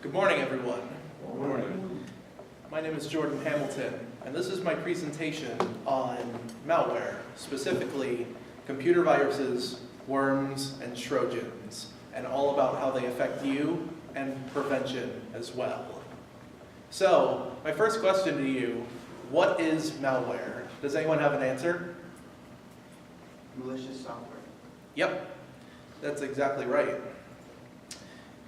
Good morning, everyone. Good morning. My name is Jordan Hamilton, and this is my presentation on malware, specifically computer viruses, worms, and Trojans, and all about how they affect you and prevention as well. So, my first question to you, what is malware? Does anyone have an answer? Malicious software. Yep, that's exactly right.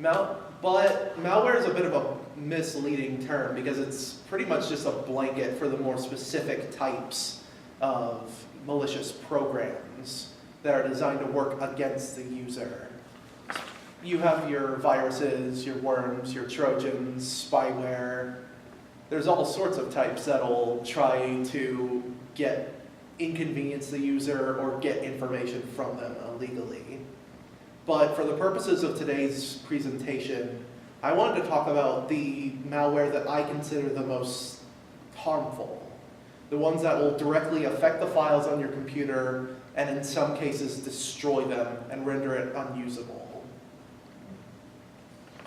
But malware is a bit of a misleading term because it's pretty much just a blanket for the more specific types of malicious programs that are designed to work against the user. You have your viruses, your worms, your Trojans, spyware. There's all sorts of types that'll try to inconvenience the user or get information from them illegally. But for the purposes of today's presentation, I wanted to talk about the malware that I consider the most harmful. The ones that will directly affect the files on your computer and in some cases destroy them and render it unusable.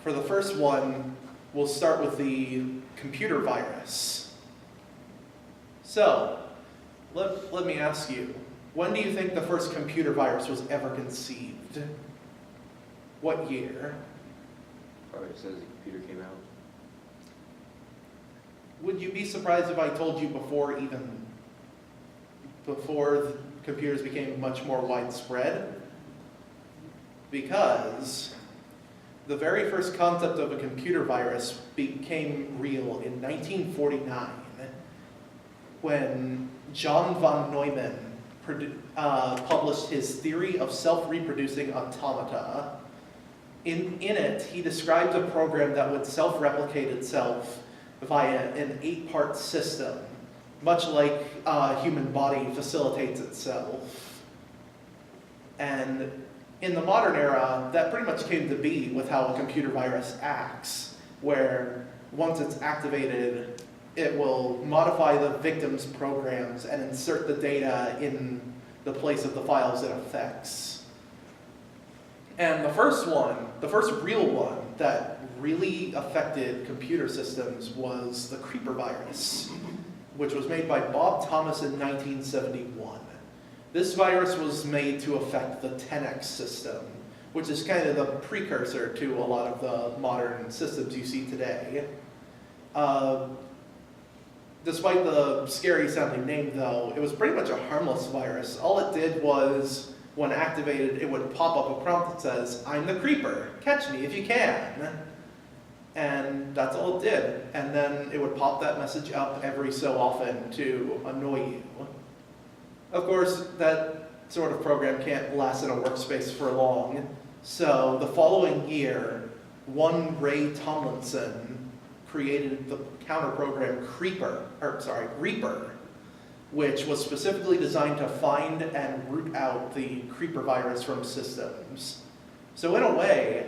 For the first one, we'll start with the computer virus. So, let me ask you, when do you think the first computer virus was ever conceived? What year? Probably as soon as the computer came out. Would you be surprised if I told you before computers became much more widespread? Because the very first concept of a computer virus became real in 1949 when John von Neumann published his theory of self-reproducing automata. In it, he describes a program that would self-replicate itself via an 8-part system, much like a human body facilitates itself. And in the modern era, that pretty much came to be with how a computer virus acts, where once it's activated, it will modify the victim's programs and insert the data in the place of the files it affects. And the first real one that really affected computer systems was the creeper virus, which was made by Bob Thomas in 1971. This virus was made to affect the 10x system, which is kind of the precursor to a lot of the modern systems you see today. Despite the scary sounding name though, it was pretty much a harmless virus. All it did was, when activated, it would pop up a prompt that says, "I'm the creeper, catch me if you can." And that's all it did. And then it would pop that message up every so often to annoy you. Of course, that sort of program can't last in a workspace for long. So the following year, one Ray Tomlinson created the counter program Reaper, which was specifically designed to find and root out the creeper virus from systems. So in a way,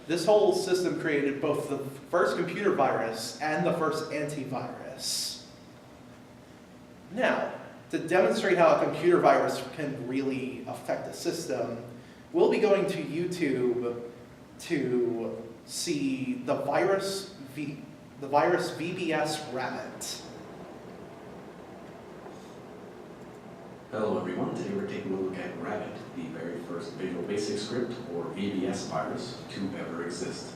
this whole system created both the first computer virus and the first antivirus. Now, to demonstrate how a computer virus can really affect a system, we'll be going to YouTube to see the virus VBS Rabbit. Hello everyone, today we're taking a look at Rabbit, the very first Visual Basic Script, or VBS virus, to ever exist.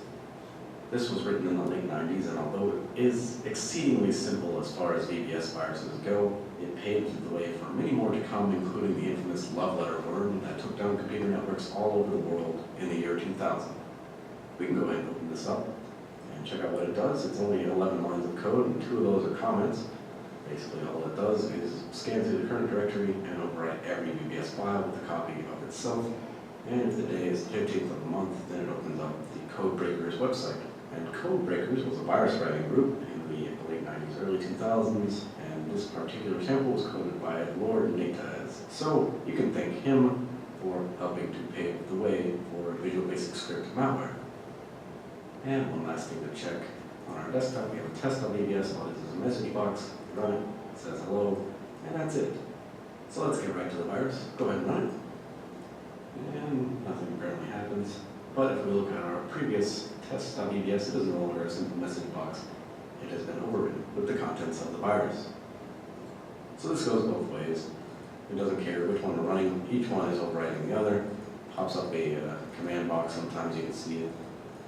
This was written in the late 90s, and although it is exceedingly simple as far as VBS viruses go, it paved the way for many more to come, including the infamous love letter worm that took down computer networks all over the world in the year 2000. We can go ahead and open this up and check out what it does. It's only 11 lines of code, and 2 of those are comments. Basically, all it does is scan through the current directory and overwrite every VBS file with a copy of itself. And if the day is the 15th of the month, then it opens up the Codebreakers website. And Codebreakers was a virus writing group in the late 90s, early 2000s, and this particular sample was coded by Lord Nataz. So you can thank him for helping to pave the way for Visual Basic Script malware. And one last thing to check. On our desktop, we have a test.vbs. All it is a message box. Run it, it says hello, and that's it. So let's get right to the virus. Go ahead and run it. And nothing apparently happens. But if we look at our previous test.vbs, it is no longer a simple message box. It has been overwritten with the contents of the virus. So this goes both ways. It doesn't care which one we're running. Each one is overwriting the other. Pops up a command box. Sometimes you can see it.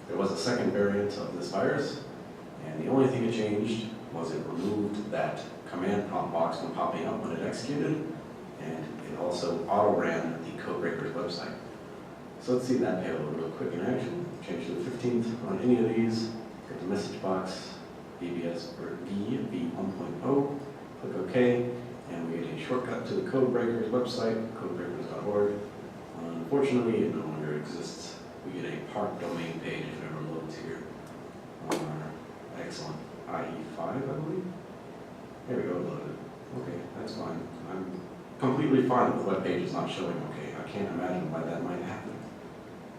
There was a second variant of this virus, and the only thing it changed was it removed that command prompt box from popping up when it executed, and it also auto-ran the Codebreaker's website. So let's see that payload real quick in action. Change to the 15th on any of these. Get the message box, VBS or v1.0. Click OK, and we get a shortcut to the Codebreaker's website, codebreakers.org. Unfortunately, it no longer exists. We get a park domain page if it ever loads here on our excellent IE5, I believe. There we go, it loaded. Okay, that's fine. I'm completely fine with the web page is not showing okay. I can't imagine why that might happen.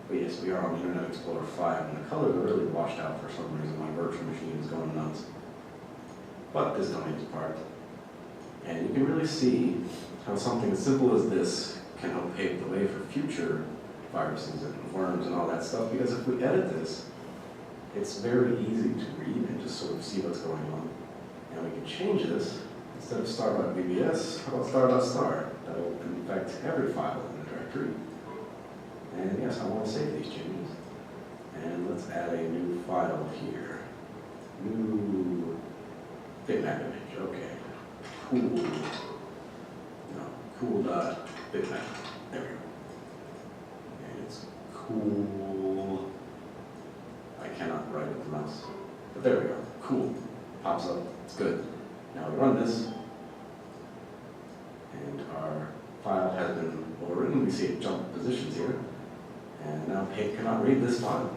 But yes, we are on Internet Explorer 5, and the colors are really washed out for some reason. My virtual machine is going nuts. But this domain is parked. And you can really see how something as simple as this can help pave the way for future viruses and worms and all that stuff, because if we edit this, it's very easy to read and just sort of see what's going on. And we can change this. Instead of star.vbs, how about star.star? That will infect every file in the directory. And yes, I want to save these changes. And let's add a new file here. New bitmap image, okay. Cool. No, cool.bitmap. There we go. And it's cool. I cannot write with the mouse. But there we go. Cool. Pops up. It's good. Now we run this. And our file has been overwritten. We see it jump positions here. And now Paint cannot read this file,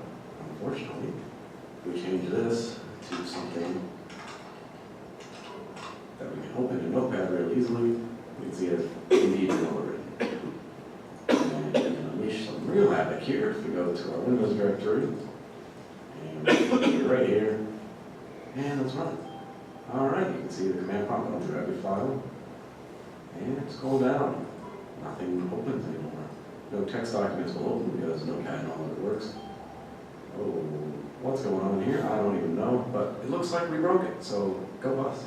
unfortunately. If we change this to something that we can open in Notepad really easily, we can see it indeed been overwritten. And we can unleash some real havoc here if we go to our Windows directory. And we're right here. And let's run it. Alright, you can see the command prompt going through every file. And scroll down. Nothing opens anymore. No text documents will open because Notepad no longer works. Oh, what's going on here? I don't even know, but it looks like we broke it, so go us.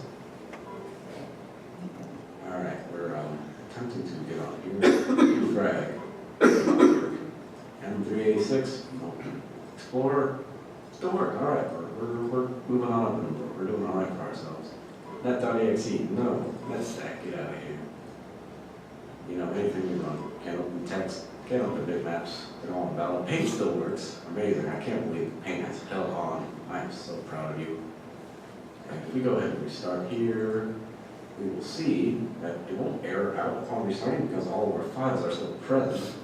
Alright, we're attempting to get on here. Frag. M386. Nope. Explorer. Still work. Alright, we're moving on up in the world. We're doing alright for ourselves. Net.exe. No. NetStack. Get out of here. You know, anything we run. Can't open text. Can't open bitmaps. They're all invalid. Paint still works. Amazing. I can't believe Paint has held on. I am so proud of you. And if we go ahead and restart here, we will see that it won't error out upon restarting because all of our files are still present.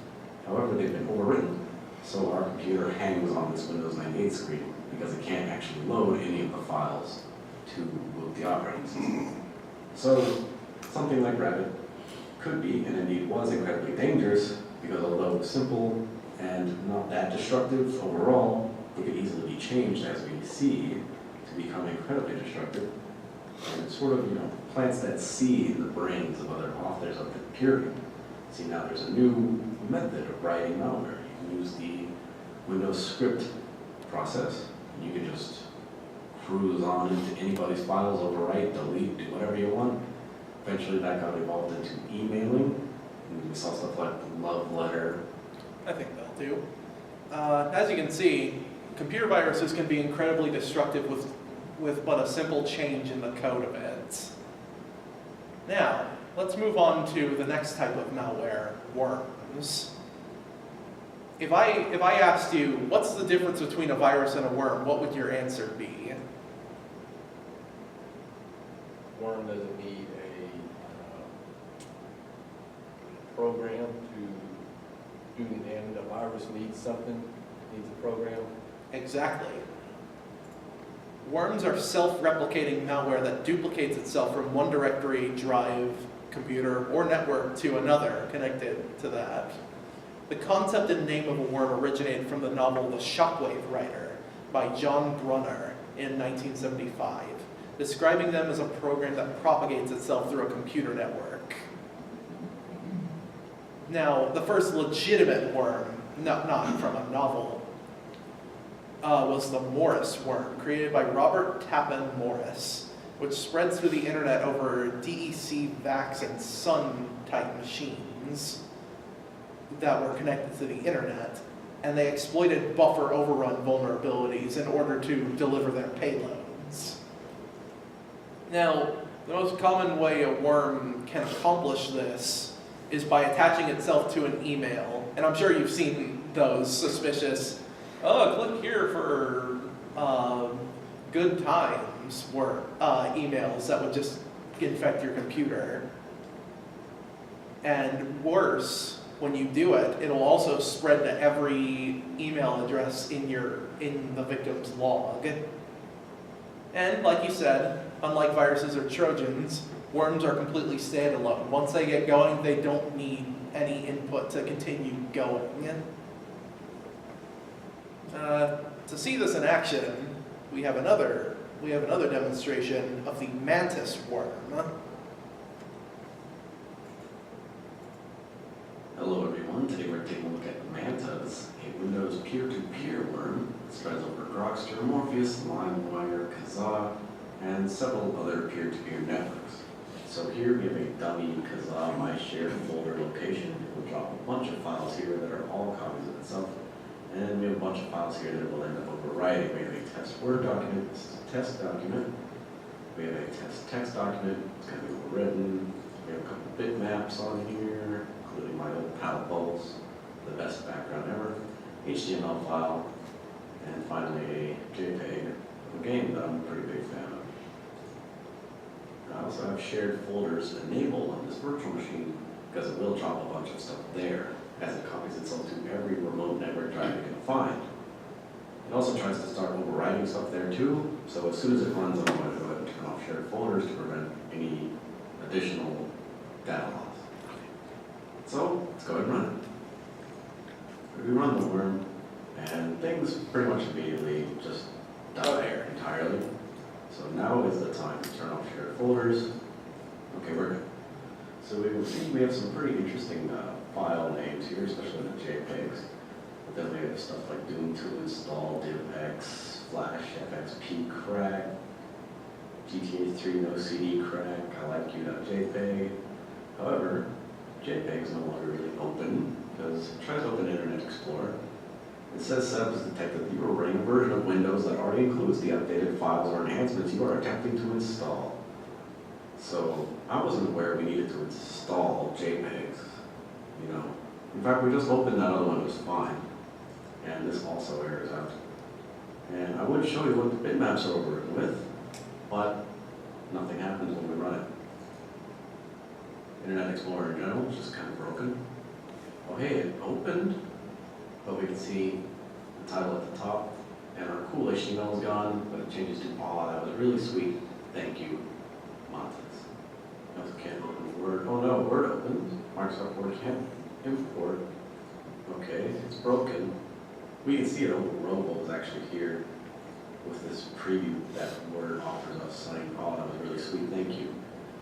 However, they've been overwritten. So our computer hangs on this Windows 98 screen because it can't actually load any of the files to boot the operating system. So something like Rabbit could be, and indeed was, incredibly dangerous because although simple and not that destructive overall, it could easily be changed as we see to become incredibly destructive. And it sort of, plants that seed in the brains of other authors of the period. See, now there's a new method of writing malware. You can use the Windows script process. You can just cruise on into anybody's files, overwrite, delete, do whatever you want. Eventually that got evolved into emailing. And we saw stuff like love letter. I think they'll do. As you can see, computer viruses can be incredibly destructive with but a simple change in the code of it. Now, let's move on to the next type of malware, worms. If I asked you, what's the difference between a virus and a worm, what would your answer be? Worm doesn't need a program to do the damage. A virus needs something, needs a program. Exactly. Worms are self-replicating malware that duplicates itself from one directory, drive, computer, or network to another connected to that. The concept and name of a worm originated from the novel The Shockwave Writer by John Brunner in 1975, describing them as a program that propagates itself through a computer network. Now, the first legitimate worm, not from a novel, was the Morris worm, created by Robert Tappan Morris, which spreads through the internet over DEC, VAX, and Sun type machines that were connected to the internet, and they exploited buffer overrun vulnerabilities in order to deliver their payloads. Now, the most common way a worm can accomplish this is by attaching itself to an email, and I'm sure you've seen those suspicious, oh, click here for good times emails that would just infect your computer. And worse, when you do it, it'll also spread to every email address in the victim's log. And like you said, unlike viruses or Trojans, worms are completely standalone. Once they get going, they don't need any input to continue going. To see this in action, we have another demonstration of the mantis worm. Hello everyone, today we're taking a look at Mantas, a Windows peer-to-peer worm that spreads over Grokster, Morpheus, LimeWire, Kazaa, and several other peer-to-peer networks. So here we have a dummy Kazaa My Shared folder location. It will drop a bunch of files here that are all copies of itself. And we have a bunch of files here that will end up overwriting. We have a test Word document, this is a test document. We have a test text document, it's going to be overwritten. We have a couple bitmaps on here, including my old pal bubbles, the best background ever, HTML file, and finally a JPEG of a game that I'm a pretty big fan of. I also have shared folders enabled on this virtual machine because it will drop a bunch of stuff there as it copies itself to every remote network drive it can find. It also tries to start overwriting stuff there too, so as soon as it runs, I'm going to go ahead and turn off shared folders to prevent any additional data loss. So let's go ahead and run it. We run the worm, and things pretty much immediately just die entirely. So now is the time to turn off shared folders. Okay, we're good. So we will see we have some pretty interesting file names here, especially the JPEGs. But then we have stuff like Doom to install, DivX, Flash, FXP crack, GTA 3 no CD crack, I like you.jpg. However, JPEG is no longer really open because it tries to open Internet Explorer. It says setup is detected that you are running a version of Windows that already includes the updated files or enhancements you are attempting to install. So I wasn't aware we needed to install JPEGs, you know. In fact, we just opened that other one just fine. And this also errors out. And I would show you what the bitmaps are overwritten with, but nothing happens when we run it. Internet Explorer in general is just kind of broken. Oh hey, it opened, but we can see the title at the top, and our cool HTML is gone, but it changes to, aw, that was really sweet, thank you, Montes. No, can't open Word, oh no, Word opens, Microsoft Word can't import, okay, it's broken. We can see it overwrote is actually here with this preview that Word offers us saying, oh, that was really sweet, thank you,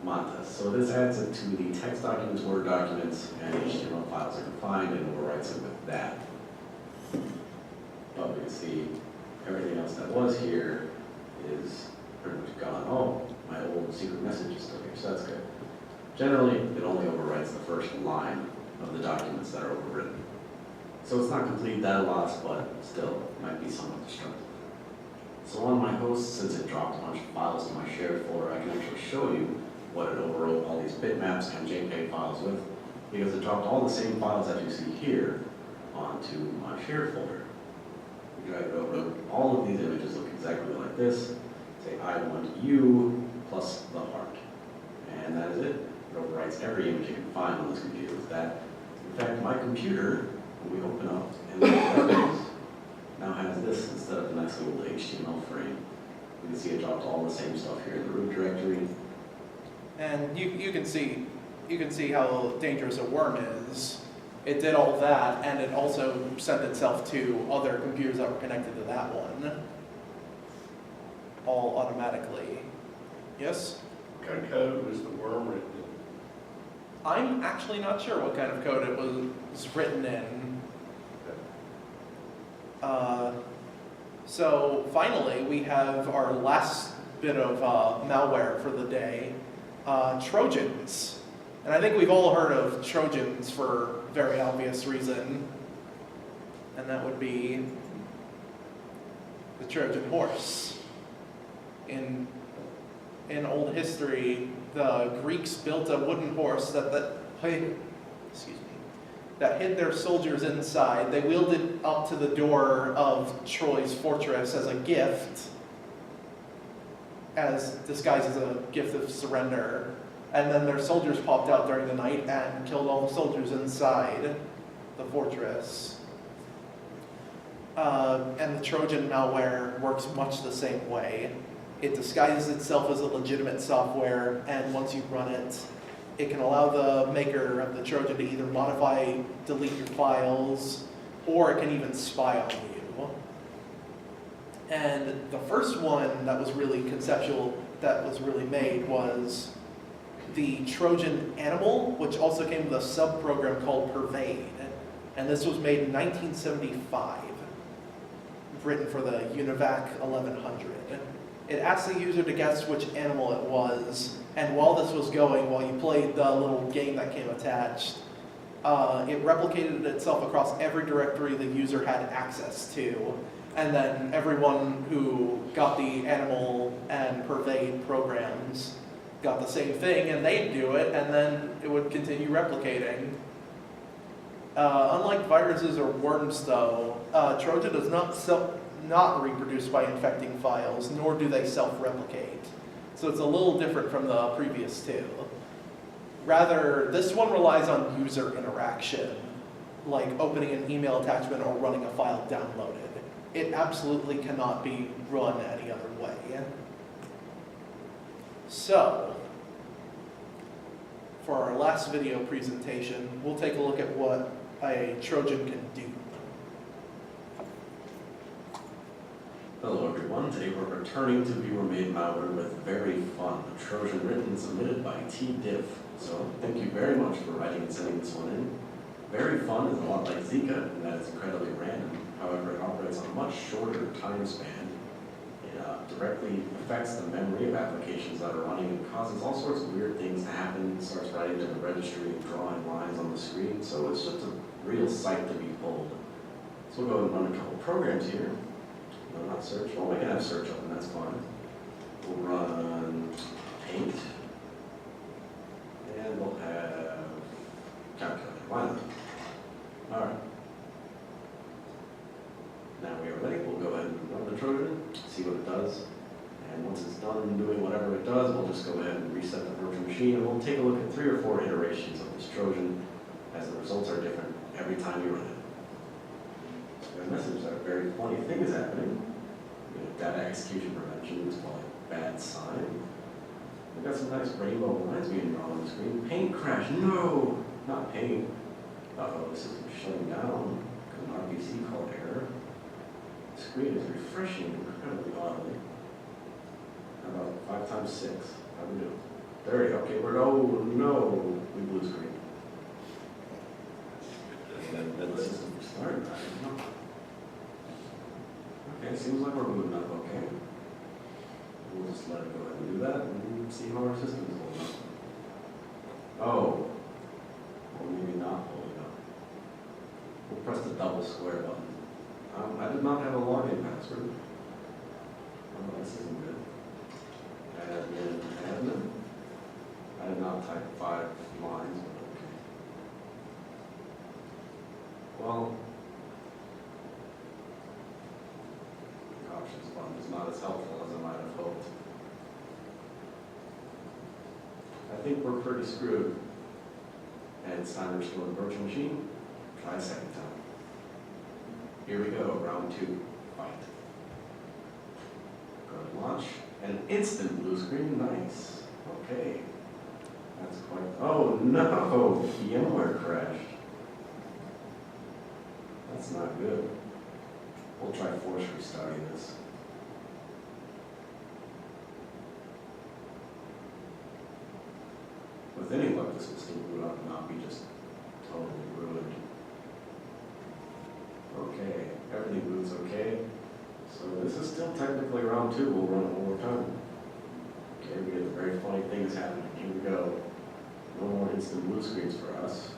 Montes. So this adds it to the text documents, Word documents, and HTML files I can find, and overwrites it with that. But we can see everything else that was here is pretty much gone. Oh, my old secret message is still here, so that's good. Generally, it only overwrites the first line of the documents that are overwritten. So it's not complete data loss, but still might be somewhat destructive. So on my host, since it dropped a bunch of files to my shared folder, I can actually show you what it overwrote all these bitmaps and JPEG files with, because it dropped all the same files that you see here onto my shared folder. We drag it over, all of these images look exactly like this. Say, I want you plus the heart. And that is it. It overwrites every image you can find on this computer with that. In fact, my computer, when we open up and look at this, now has this instead of the nice little HTML frame. You can see it dropped all the same stuff here in the root directory. And you can see how dangerous a worm is. It did all that, and it also sent itself to other computers that were connected to that one, all automatically. Yes? What kind of code was the worm written in? I'm actually not sure what kind of code it was written in. So finally, we have our last bit of malware for the day, Trojans. And I think we've all heard of Trojans for very obvious reason, and that would be the Trojan horse. In old history, the Greeks built a wooden horse that hid their soldiers inside. They wheeled it up to the door of Troy's fortress as a gift, as disguised as a gift of surrender. And then their soldiers popped out during the night and killed all the soldiers inside the fortress. And the Trojan malware works much the same way. It disguises itself as a legitimate software, and once you run it, it can allow the maker of the Trojan to either modify, delete your files, or it can even spy on you. And the first one that was really conceptual, that was really made, was the Trojan Animal, which also came with a sub-program called Pervade. And this was made in 1975, written for the UNIVAC 1100. It asked the user to guess which animal it was, and while this was going, while you played the little game that came attached, it replicated itself across every directory the user had access to, and then everyone who got the Animal and Pervade programs got the same thing, and they'd do it, and then it would continue replicating. Unlike viruses or worms, though, Trojan does not reproduce by infecting files, nor do they self-replicate. So it's a little different from the previous two. Rather, this one relies on user interaction, like opening an email attachment or running a file downloaded. It absolutely cannot be run any other way. So, for our last video presentation, we'll take a look at what a Trojan can do. Hello everyone, today we're returning to viewer-made malware with Very Fun, a Trojan written and submitted by T-Diff. So thank you very much for writing and sending this one in. Very Fun is a lot like Zika in that it's incredibly random. However, it operates on a much shorter time span. It directly affects the memory of applications that are running and causes all sorts of weird things to happen. It starts writing to the registry and drawing lines on the screen. So it's just a real sight to behold. So we'll go ahead and run a couple programs here. No, not search. Well, we can have search open, that's fine. We'll run paint. And we'll have calculator. Why not? All right. Now we are ready. We'll go ahead and run the Trojan, see what it does. And once it's done doing whatever it does, we'll just go ahead and reset the virtual machine. And we'll take a look at 3 or 4 iterations of this Trojan, as the results are different every time you run it. A message that a very funny thing is happening. Data execution prevention is called a bad sign. We've got some nice rainbow lines being drawn on the screen. Paint crash, no! Not paint. Uh-oh, the system's shutting down. An RPC call error. The screen is refreshing incredibly oddly. How about 5 times 6? How we do? There we go. Okay, oh no! We blue screen. And then the system restarted. Okay, seems like we're moving up okay. We'll just let it go ahead and do that and see how our system is holding up. Oh, or maybe not holding up. We'll press the double square button. I did not have a login password. Oh, this isn't good. Admin. I did not type 5 lines, but okay. Well, options button is not as helpful as I might have hoped. I think we're pretty screwed. And it's time to restore the virtual machine. Try a second time. Here we go, round 2, fight. Go to launch, and an instant blue screen, nice. Okay. That's quite, oh no, VMware crashed. That's not good. We'll try force restarting this. With any luck, this will still boot up and not be just totally ruined. Okay, everything boots okay. So this is still technically round 2, we'll run it one more time. Okay, we get the very funny things happening. Here we go. No more instant blue screens for us.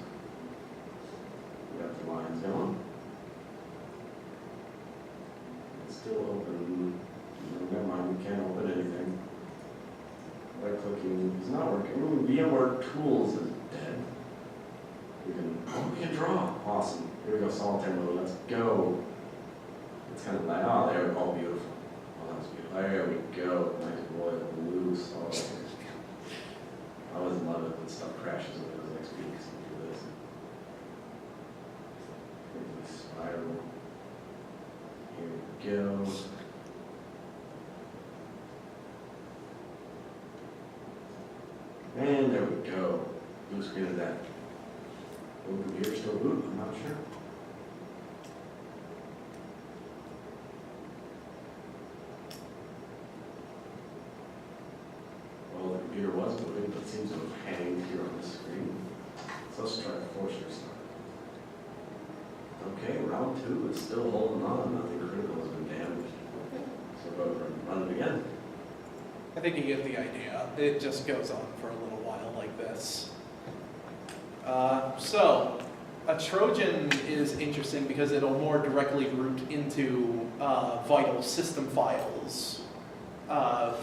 We got the lines going. It's still open. No, never mind, we can't open anything. Right clicking is not working. Ooh, VMware Tools is dead. We can draw. Awesome. Here we go, solitaire mode. Let's go. It's kind of like, oh, there we go. Oh, beautiful. Oh, that was beautiful. There we go. Nice royal blue solitaire. I always love it when stuff crashes with Windows XP because you do this. Here's the spiral. Here we go. And there we go. Blue screen of that. Will the computer still boot? I'm not sure. Well, the computer was booting, but it seems to have hanged here on the screen. So let's try to force restart. Okay, round 2 is still holding on. Nothing critical has been damaged. So go over and run it again. I think you get the idea. It just goes on for a little while like this. So, a Trojan is interesting because it'll more directly root into vital system files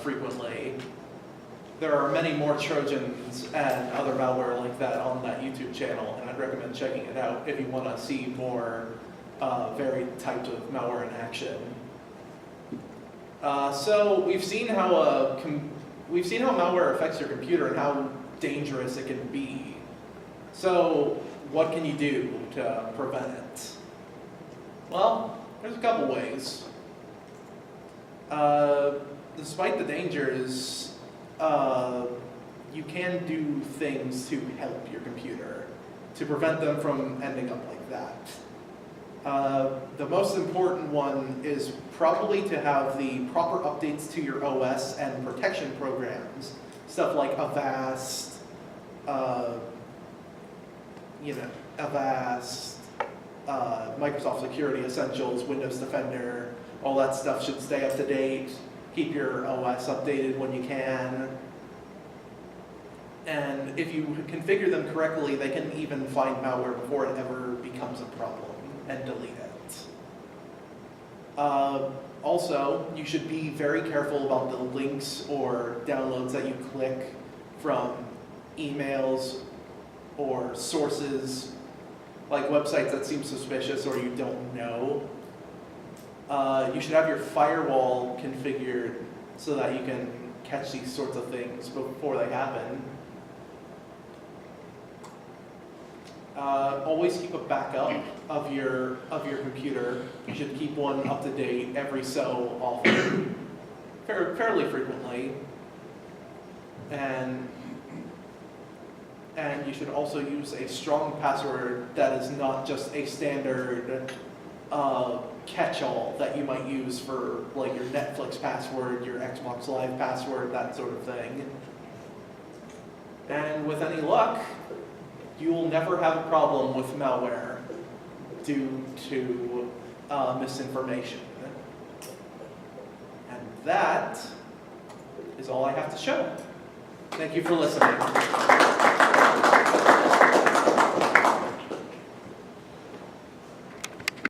frequently. There are many more Trojans and other malware like that on that YouTube channel, and I'd recommend checking it out if you want to see more varied types of malware in action. So we've seen how malware affects your computer and how dangerous it can be. So what can you do to prevent it? Well, there's a couple ways. Despite the dangers, you can do things to help your computer, to prevent them from ending up like that. The most important one is probably to have the proper updates to your OS and protection programs, stuff like Avast, Microsoft Security Essentials, Windows Defender, all that stuff should stay up to date. Keep your OS updated when you can. And if you configure them correctly, they can even find malware before it ever becomes a problem and delete it. Also, you should be very careful about the links or downloads that you click from emails or sources, like websites that seem suspicious or you don't know. You should have your firewall configured so that you can catch these sorts of things before they happen. Always keep a backup of your computer. You should keep one up to date every so often, fairly frequently. And you should also use a strong password that is not just a standard catch-all that you might use for like your Netflix password, your Xbox Live password, that sort of thing. And with any luck, you will never have a problem with malware due to misinformation. And that is all I have to show. Thank you for listening.